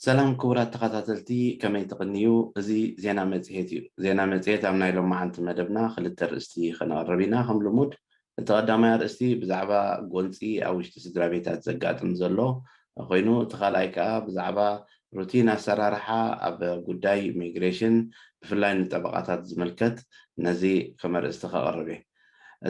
سلام كبرات تخاتلتي كما يتقنيو زي زينا مزيتي زينا مزيت أمنا يلوم معنت مدبنا خلت الرئيستي خنا قربينا هم لمود تقدم يا رئيستي بزعبة قونسي أو اشتسدرا بيتات زقات مزلو خوينو تخالايكا بزعبة روتين سرارحة أب قداي ميغريشن بفلاين طبقات زملكت نزي كما رئيستخا قربي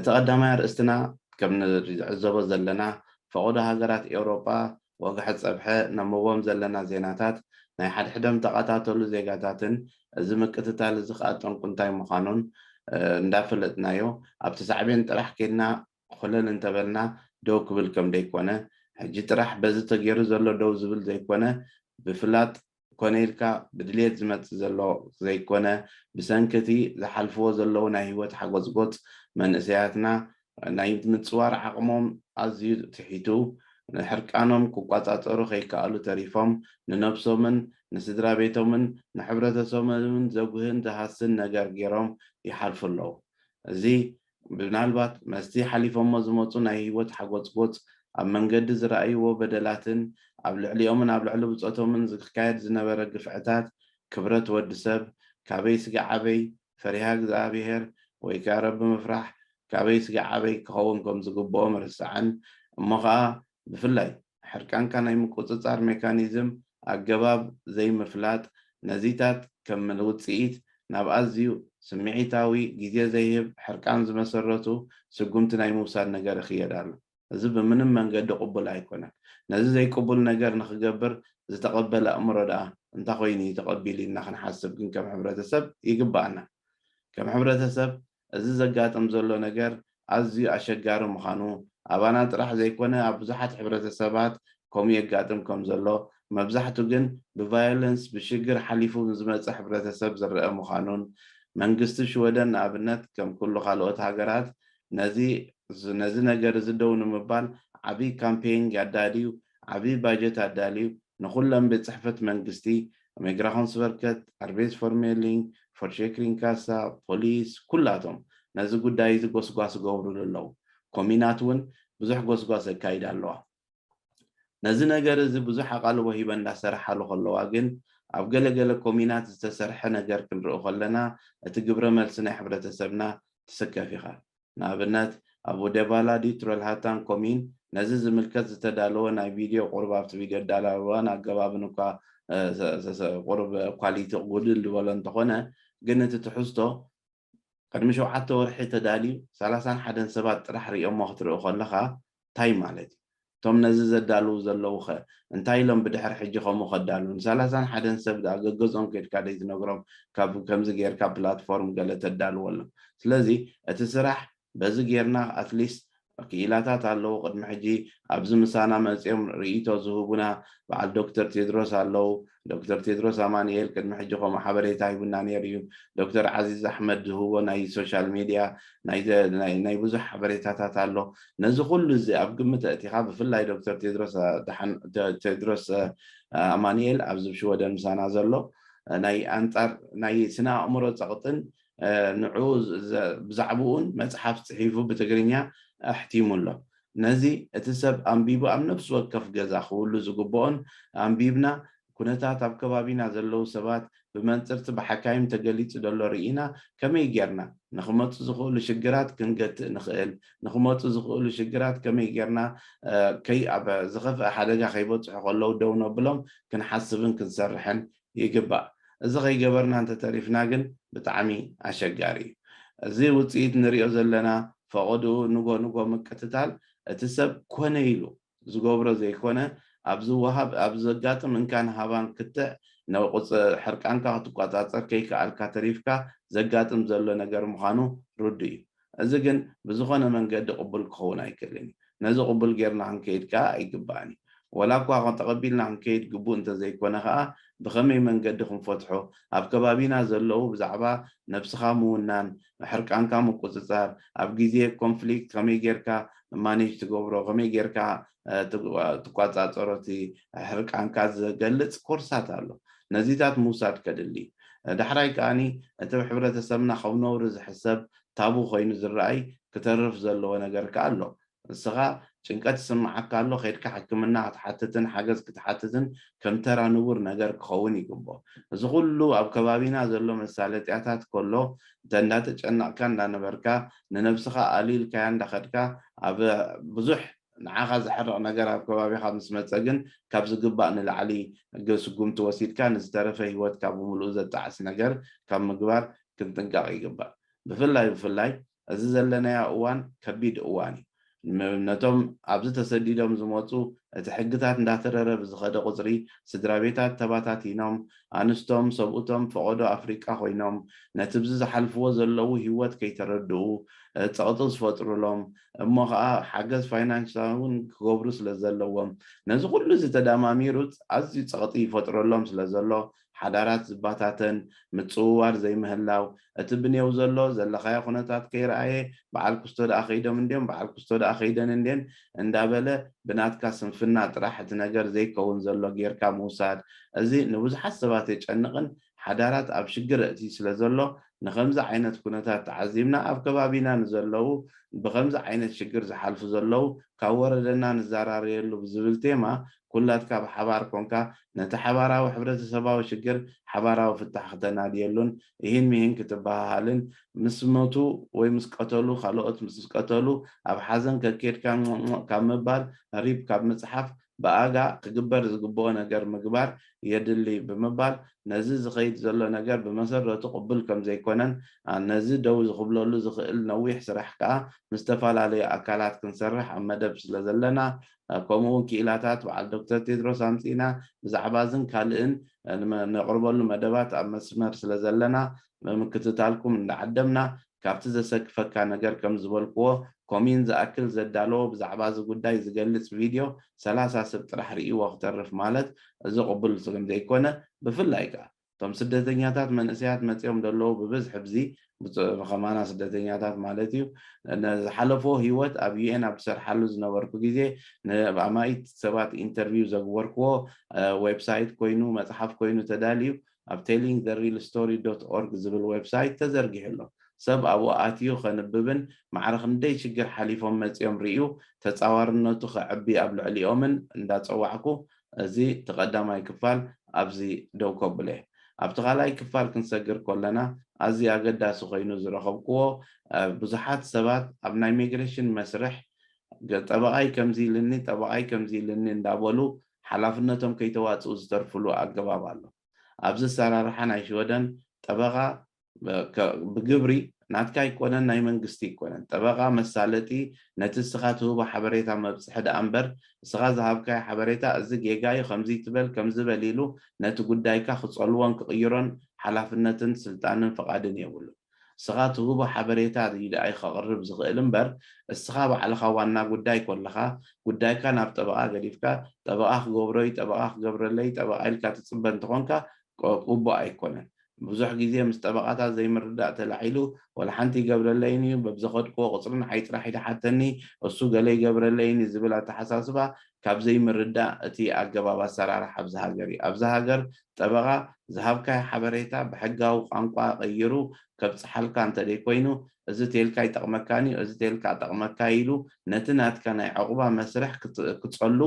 تقدم يا رئيستنا كم نعزبو زلنا فقود هاجرات أوروبا وقحت صبحة نموهم زلنا زيناتات ناي حد حدم تقاطعتلو زيغاتاتن زمك تتال زخاتن كنتاي مخانون ندافلتنايو اب تسعبين طرح كينا خلل انتبلنا دو كبل كم ديكونه حجي طرح بز تغيرو زلو دو زبل زيكونه بفلات كونيلكا بدليت زمت زلو زيكونه بسنكتي زحلفو زلو ناي هيوت حغوزغوت من اسياتنا ناي متصوار عقمهم ازيو تحيتو حركانهم كوقاصاصرو خيكالو تريفهم ننفسهم نسدرا بيتهم نحبرتهم زوجهن تحسن نجار غيرهم يحلف الله زي بنالبات مستي حليفهم مزموتو ناي هيوت حغوصغوص اب منجد زرأيو بدلاتن اب لعليهم اب لعلو بصوتهم زكايد زنبره قفعتات كبرت ود سب كابي سقع عبي فريها እግዚአብሔር ወይ كرب مفرح كابي سقع عبي كهونكم زغبو مرسعن مخا بفلاي حركان كان يمقصصار ميكانيزم አገባብ زي مفلات نزيتات كم الوصيت ናብ ኣዝዩ ስምዒታዊ ግዜ ዘይህብ ሕርቃን ዝመሰረቱ ስጉምቲ ናይ ምውሳድ ነገር ይኽየድ ኣሎ እዚ ብምንም መንገዲ ቅቡል ኣይኮነን ነዚ ዘይቅቡል ነገር ንክገብር ዝተቀበለ ኣእምሮ ደኣ እንታይ ኮይኑ ተቀቢል ኢና ክንሓስብ ግን ከም ሕብረተሰብ ይግባአና ከም ሕብረተሰብ እዚ ዘጋጥም ዘሎ ነገር ኣዝዩ ኣሸጋሪ ምዃኑ ኣባና ጥራሕ ዘይኮነ ኣብ ብዙሓት ሕብረተሰባት ከምኡ የጋጥም ከም ዘሎ መብዛሕትኡ ግን ብቫዮለንስ ብሽግር ሓሊፉ ዝመፅእ ሕብረተሰብ ዝረአ ምዃኑን መንግስቲ ሽወደን ንኣብነት ከም ኩሉ ካልኦት ሃገራት ነዚ ነገር ዝደው ንምባል ዓብይ ካምፔይን ያዳልዩ ዓብይ ባጀት ኣዳልዩ ንኩሎም ቤት ፅሕፈት መንግስቲ ሚግራሽን ስበርከት ኣርቤት ፎርሜሊንግ ፎርሼክሪን ካሳ ፖሊስ ኩላቶም ነዚ ጉዳይ ዝጎስጓስ ገብሩ ኣለዉ ኮሚናት እውን ብዙሕ ጎስጓስ ኣካይድ ኣለዋ ነዚ ነገር እዚ ብዙሕ ኣቃልቦ ሂበ እንዳሰርሓሉ ከለዋ ግን ኣብ ገለገለ ኮሚናት ዝተሰርሐ ነገር ክንሪኦ ከለና እቲ ግብረ መልሲ ናይ ሕብረተሰብና ትስከፍ ኢኻ ንኣብነት ኣብ ወደባላ ዲትሮል ሃታን ኮሚን ነዚ ዝምልከት ዝተዳለወ ናይ ቪድዮ ቁርብ ኣብቲ ቪድዮ ዳላዋን ኣገባብን እኳ ቁርብ ኳሊቲ ጉድል ዝበሎ እንተኾነ ግን እቲ ትሕዝቶ ቅድሚ 7 ወርሒ ተዳልዩ 31 ሰባት ጥራሕ ሪኦሞ ክትሪኦ ከለኻ እንታይ ማለት ቶም ነዚ ዘዳልው ዘለዉ ኸ እንታይ ኢሎም ብድሕሪ ሕጂ ከምኡ ከዳሉ 31 ሰብ ገገዞም ከድካ ደይ ትነግሮም ካብ ከምዚ ጌርካ ፕላትፎርም ገለ ተዳልዎ ኣሎ ስለዚ እቲ ስራሕ በዚ ጌርና ኣትሊስት ክኢላታት ኣለዉ ቅድሚ ሕጂ ኣብዚ ምሳና መፅኦም ርኢቶ ዝህቡና በዓል ዶክተር ቴድሮስ ኣለዉ ዶክተር ቴድሮስ ኣማንኤል ቅድሚ ሕጂ ከምኡ ሓበሬታ ሂቡና ነይሩ እዩ ዶክተር ዓዚዝ ኣሕመድ ዝህቦ ናይ ሶሻል ሚድያ ናይ ብዙሕ ሓበሬታታት ኣሎ ነዚ ኩሉ እዚ ኣብ ግምት ኣእቲኻ ብፍላይ ዶክተር ቴድሮስ ኣማንኤል ኣብዚ ብሽወደን ምሳና ዘሎ ናይ ኣንጻር ናይ ስነ ኣእምሮ ፀቕጥን ንዑ ብዛዕባኡን መፅሓፍ ፅሒፉ ብትግርኛ ኣሕቲሙ ኣሎ ነዚ እቲ ሰብ ኣንቢቡ ኣብ ነፍሲ ወከፍ ገዛ ክውሉ ዝግብኦን ኣንቢብና ኩነታት ኣብ ከባቢና ዘለዉ ሰባት ብመንፅርቲ ብሓካይም ተገሊፁ ዘሎ ርኢና ከመይ ጌርና ንክመፁ ዝኽእሉ ሽግራት ክንገትእ ንኽእል ንክመፁ ዝኽእሉ ሽግራት ከመይ ጌርና ከይ ኣብ ዝኸፍአ ሓደጋ ከይበፅሑ ከለዉ ደው ነብሎም ክንሓስብን ክንሰርሕን ይግባእ እዚ ከይገበርና እንተተሪፍና ግን ብጣዕሚ ኣሸጋሪ እዩ እዚ ውፅኢት ንሪኦ ዘለና ፈቐዱ ንጎ ምቅትታል እቲ ሰብ ኮነ ኢሉ ዝገብሮ ዘይኮነ ኣብ ዝወሃብ ኣብ ዘጋጥም እንካን ሃባን ክትዕ ነቁፅ ሕርቃንካ ክትቆፃፀር ከይከኣልካ ተሪፍካ ዘጋጥም ዘሎ ነገር ምዃኑ ርዱ እዩ እዚ ግን ብዝኾነ መንገዲ ቅቡል ክኸውን ኣይክእልን እዩ ነዚ ቅቡል ጌርና ክንከይድካ ኣይግባእን እዩ ወላ እኳ ተቐቢልና ክንከይድ ግቡእ እንተዘይኮነ ከዓ ብኸመይ መንገዲ ክንፈትሖ ኣብ ከባቢና ዘለዉ ብዛዕባ ነብስኻ ምውናን ሕርቃንካ ምቁፅፃር ኣብ ግዜ ኮንፍሊክት ከመይ ጌርካ ማኔጅ ትገብሮ ከመይ ጌርካ ትቆፃፀሮ እቲ ሕርቃንካ ዝገልፅ ኮርሳት ኣሎ ነዚታት ምውሳድ ከድሊ ዳሕራይ ከዓኒ እቲ ሕብረተሰብና ካብ ነውሪ ዝሕሰብ ታቡ ኮይኑ ዝረኣይ ክተርፍ ዘለዎ ነገር ከዓ ኣሎ الصغا ጭንቀት ስማዓካ ኣሎ ከይድካ ሕክምና ክትሓትትን ሓገዝ ክትሓትትን ከም ተራ ንቡር ነገር ክኸውን ይግብኦ እዚ ኩሉ ኣብ ከባቢና ዘሎ መሳለጥያታት ከሎ እንተ እንዳተጨነቕካ እንዳነበርካ ንነብስኻ ኣሊልካያ እንዳኸድካ ኣብ ብዙሕ ንዓኻ ዘሕርቕ ነገር ኣብ ከባቢኻ ምስ መፀ ግን ካብ ዝግባእ ንላዕሊ ስጉምቲ ወሲድካ ንዝተረፈ ሂወትካ ብምሉእ ዘጣዕስ ነገር ካብ ምግባር ክንጥንቀቕ ይግባእ ብፍላይ እዚ ዘለናዮ እዋን ከቢድ እዋን እዩ ነቶም ኣብዚ ተሰዲዶም ዝመፁ እቲ ሕግታት እንዳተረረብ ዝኸደ ቁፅሪ ስድራ ቤታት ተባታቲኖም ኣንስቶም ሰብኡቶም ፈቆዶ ኣፍሪቃ ኮይኖም ነቲ ብዚ ዝሓልፍዎ ዘለው ሂወት ከይተረድኡ ፀቕጢ ዝፈጥሩሎም እሞ ከዓ ሓገዝ ፋይናንሳዊ እውን ክገብሩ ስለ ዘለዎም ነዚ ኩሉ ዝተዳማሚሩ ኣዝዩ ፀቕጢ ይፈጥረሎም ስለ ዘሎ ሓዳራት ዝባታተን ምፅውዋር ዘይምህላው እቲ ብኔው ዘሎ ዘለኻዮ ኩነታት ከይረኣየ በዓል ክስቶ ደኣ ከይዶም እንድዮም በዓል ክስቶ ደኣ ከይደን እንድን እንዳበለ ብናትካ ስንፍና ጥራሕ እቲ ነገር ዘይከውን ዘሎ ጌርካ ምውሳድ እዚ ንብዙሓት ሰባት የጨንቕን ሓዳራት ኣብ ሽግር እቲ ስለ ዘሎ ንከምዚ ዓይነት ኩነታት ተዓዚምና ኣብ ከባቢና ንዘለው ብከምዚ ዓይነት ሽግር ዝሓልፉ ዘለው ካብ ወረደና ንዘራርየሉ ብዝብል ቴማ ኩላትካ ብሓባር ኮንካ ነቲ ሓባራዊ ሕብረተሰባዊ ሽግር ሓባራዊ ፍታሕ ክተናድየሉን ይህን ሚህን ክትበሃሃልን ምስ ሞቱ ወይ ምስ ቀተሉ ካልኦት ምስ ቀተሉ ኣብ ሓዘን ከኬድካ ካብ ምባል ሪብ ካብ ምፅሓፍ ብኣጋ ክግበር ዝግብኦ ነገር ምግባር የድሊ ብምባል ነዚ ዝኸይድ ዘሎ ነገር ብመሰረቱ ቅቡል ከም ዘይኮነን ነዚ ደው ዝኽብለሉ ዝኽእል ነዊሕ ስራሕ ከዓ ምስ ዝተፈላለዩ ኣካላት ክንሰርሕ ኣብ መደብ ስለ ዘለና ከምኡውን ክኢላታት በዓል ዶክተር ቴድሮስ ኣምፂና ብዛዕባ እዝን ካልእን ነቕርበሉ መደባት ኣብ መስመር ስለ ዘለና ምክትታልኩም እንዳዓደምና ካብቲ ዘሰክፈካ ነገር ከም ዝበልክዎ ኮሚን ዝኣክል ዘዳለዎ ብዛዕባ እዚ ጉዳይ ዝገልጽ ቪድዮ 30 ሰብ ጥራሕ ርእይዎ ክተርፍ ማለት እዚ ቅቡል ስለም ዘይኮነ ብፍላይ ከዓ እቶም ስደተኛታት መንእሰያት መፅኦም ደለዉ ብብዝሒ ብዚ ከማና ስደተኛታት ማለት እዩ ዝሓለፎ ሂወት ኣብ ዩኤን ኣብ ዝሰርሓሉ ዝነበርኩ ግዜ ንኣማኢት ሰባት ኢንተርቪው ዘግበርክዎ ዌብሳይት ኮይኑ መፅሓፍ ኮይኑ ተዳልዩ ኣብ tellingtherealstory.org ዝብል ዌብሳይት ተዘርጊሕሎ ሰብ ኣብኡ ኣትዩ ከንብብን ማዕረ ክንደይ ሽግር ሓሊፎም መፅኦም ርእዩ ተፃዋርነቱ ክዕቢ ኣብ ልዕሊኦምን እንዳፀዋዕኩ እዚ ተቐዳማይ ክፋል ኣብዚ ደው ከብለ ኣብቲ ካልኣይ ክፋል ክንሰግር ከለና ኣዝዩ ኣገዳሲ ኮይኑ ዝረኸብክዎ ብዙሓት ሰባት ኣብ ናይ ሚግሬሽን መስርሕ ጠበቃይ ከምዚ ኢልኒ ጠበቃይ ከምዚ ኢልኒ እንዳበሉ ሓላፍነቶም ከይተዋፅኡ ዝተርፍሉ ኣገባብ ኣሎ ኣብዚ ሰራርሓ ናይ ሽወደን ጠበቃ ብግብሪ ናትካ ይኮነን ናይ መንግስቲ ይኮነን ጠበቃ መሳለጢ ነቲ ስኻ ትህቦ ሓበሬታ መብፅሒ ደኣ እምበር ስኻ ዝሃብካዮ ሓበሬታ እዚ ጌጋዩ ከምዚ ትበል ከምዚ በል ኢሉ ነቲ ጉዳይካ ክፀልዎን ክቕይሮን ሓላፍነትን ስልጣንን ፍቓድን የብሉ ስኻ ትህቦ ሓበሬታ ድኣይ ከቕርብ ዝኽእል እምበር እስኻ ባዕልኻ ዋና ጉዳይ ኮለኻ ጉዳይካ ናብ ጠበቃ ገዲፍካ ጠበቃ ክገብሮይ ጠበቃ ክገብረለይ ጠበቃ ኢልካ ትፅበ እንትኾንካ ቅቡእ ኣይኮነን ብዙሕ ግዜ ምስ ጠበቃታት ዘይምርዳእ ተላዒሉ ወላ ሓንቲ ይገብረለይኒ በብዘኸድክዎ ቁፅርን ሓይ ጥራሕ ይድሓተኒ እሱ ገለ ይገብረለይኒ ዝብል ኣተሓሳስባ ካብ ዘይምርዳእ እቲ ኣገባብ ኣሰራርሓ ኣብዚ ሃገር እዩ ኣብዚ ሃገር ጠበቃ ዝሃብካዮ ሓበሬታ ብሕጋዊ ቋንቋ ቀይሩ ከብፅሓልካ እንተደይኮይኑ እዚ ቴልካ ይጠቕመካኒ እዚ ቴልካ ጠቕመካ ኢሉ ነቲ ናትካ ናይ ዕቑባ መስርሕ ክፀሉ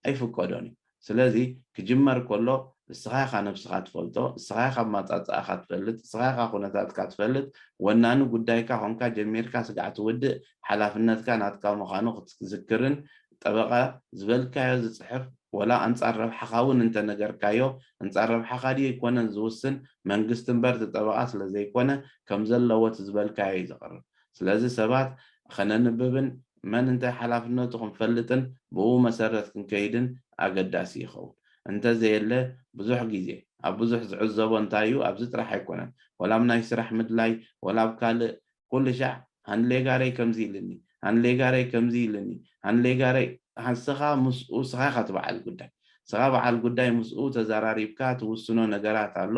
ኣይፍቀዶን እዩ ስለዚ ክጅመር ከሎ እስኻ ኢኻ ነብስኻ ትፈልጦ እስኻ ኢኻ ማፃፅኣኻ ትፈልጥ እስኻ ኢኻ ኩነታትካ ትፈልጥ ወናኒ ጉዳይካ ኮንካ ጀሚርካ ስጋዕ ትውድእ ሓላፍነትካ ናትካ ምዃኑ ክትዝክርን ጠበቃ ዝበልካዮ ዝፅሕፍ ወላ ኣንፃር ረብሓኻ እውን እንተነገርካዮ ኣንፃር ረብሓኻ ድዩ ይኮነን ዝውስን መንግስቲ እምበር ጠበቃ ስለዘይኮነ ከም ዘለዎ ዝበልካዮ እዩ ዘቕርብ ስለዚ ሰባት ከነንብብን መን እንታይ ሓላፍነቱ ክንፈልጥን ብኡ መሰረት ክንከይድን ኣገዳሲ ይኸውን እንተዘየለ ብዙሕ ግዜ ኣብ ብዙሕ ዝዕዘቦ እንታይ እዩ ኣብዚ ጥራሕ ኣይኮነን ወላ ኣብ ናይ ስራሕ ምድላይ ወላ ኣብ ካልእ ኩሉ ሻዕ ሃንሌጋረይ ከምዚ ኢልኒ ሃንሌጋረይ ከምዚ ኢልኒ ሃንሌጋረይ ስኻ ምስኡ ስኻ ኢኻ ትበዓል ጉዳይ ስኻ በዓል ጉዳይ ምስኡ ተዘራሪብካ ትውስኖ ነገራት ኣሎ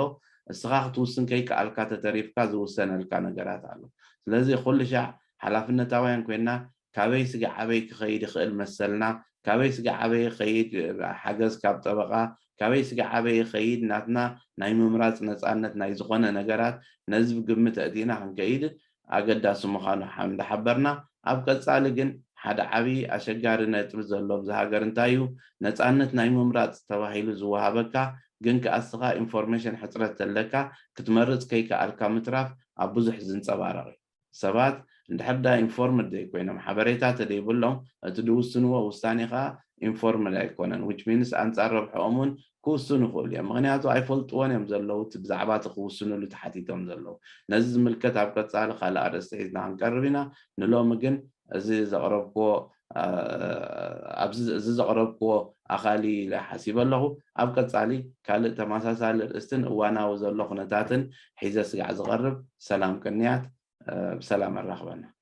እስኻ ክትውስን ከይከኣልካ ተተሪፍካ ዝውሰነልካ ነገራት ኣሎ ስለዚ ኩሉ ሻዕ ሓላፍነታውያን ኮይና ካበይ ስጋዕ ዓበይ ክኸይድ ይኽእል መሰልና ካበይ ስጋዕ ዓበይ ኸይድ ሓገዝ ካብ ጠበቃ ካበይ ስጋዕ ዓበይ ኸይድ ናትና ናይ ምምራፅ ነፃነት ናይ ዝኾነ ነገራት ነዚ ብግምት ኣእቲና ክንከይድ ኣገዳሲ ምዃኑ እንዳሓበርና ኣብ ቀፃሊ ግን ሓደ ዓብይ ኣሸጋሪ ነጥቢ ዘሎ ኣብዚ ሃገር እንታይ እዩ ነፃነት ናይ ምምራፅ ተባሂሉ ዝወሃበካ ግን ከኣስኻ ኢንፎርሜሽን ሕፅረት ዘለካ ክትመርፅ ከይከኣልካ ምትራፍ ኣብ ብዙሕ ዝንፀባረቕ እዩ ሰባት እንድሕር ዳ ኢንፎርምድ ዘይኮይኖም ሓበሬታ ተደይብሎም እቲ ድውስንዎ ውሳኔ ከዓ ኢንፎርምድ ኣይኮነን which means ኣንፃር ረብሕኦም እውን ክውስኑ ይኽእሉ እዮም ምክንያቱ ኣይፈልጥዎን እዮም ዘለው እቲ ብዛዕባ እቲ ክውስንሉ ተሓቲቶም ዘለው ነዚ ዝምልከት ኣብ ቀፃሊ ካልእ ኣርእስቲ ሒዝና ክንቀርብ ኢና ንሎሚ ግን እዚ ዘቕረብክዎ ኣብዚ ዘቕረብክዎ ኣኻሊ ኢለ ሓሲበ ኣለኹ ኣብ ቀፃሊ ካልእ ተመሳሳሊ ርእስትን እዋናዊ ዘሎ ኩነታትን ሒዘ ስጋዕ ዝቐርብ ሰላም ቅንያት بسلام الرغبة